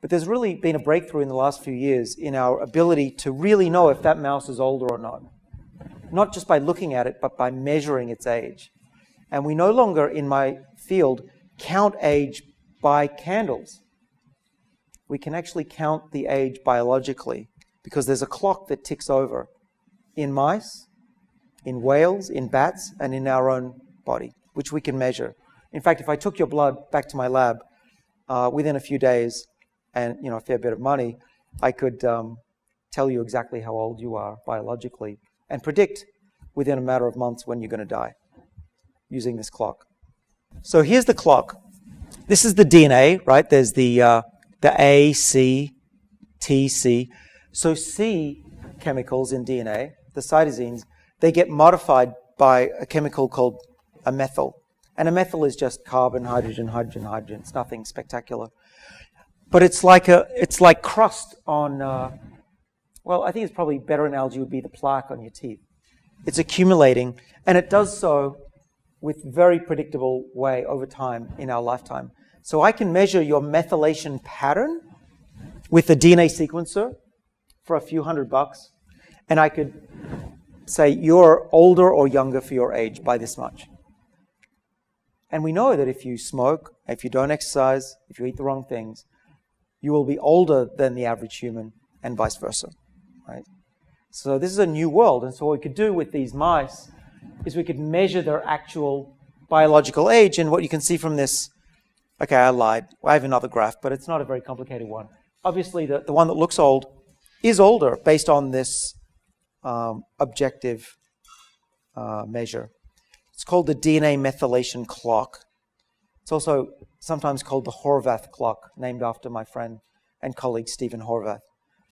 But there's really been a breakthrough in the last few years in our ability to really know if that mouse is older or not. Not just by looking at it, but by measuring its age. And we no longer, in my field, count age by candles. We can actually count the age biologically because there's a clock that ticks over in mice, in whales, in bats, and in our own body, which we can measure. In fact, if I took your blood back to my lab within a few days and a fair bit of money, I could tell you exactly how old you are biologically and predict within a matter of months when you're going to die using this clock. So here's the clock. This is the DNA, right? There's the A, C, T, C. So C chemicals in DNA, the cytosines, they get modified by a chemical called a methyl. And a methyl is just carbon, hydrogen, hydrogen, hydrogen. It's nothing spectacular. But it's like crust on, well, I think it's probably better analogy would be the plaque on your teeth. It's accumulating, and it does so with very predictable way over time in our lifetime. So I can measure your methylation pattern with a DNA sequencer for a few $100, and I could say you're older or younger for your age by this much. And we know that if you smoke, if you don't exercise, if you eat the wrong things, you will be older than the average human and vice versa, right? So this is a new world, and so what we could do with these mice is we could measure their actual biological age, and what you can see from this, okay, I lied. I have another graph, but it's not a very complicated one. Obviously, the one that looks old is older based on this objective measure. It's called the DNA methylation clock. It's also sometimes called the Horvath clock, named after my friend and colleague Stephen Horvath.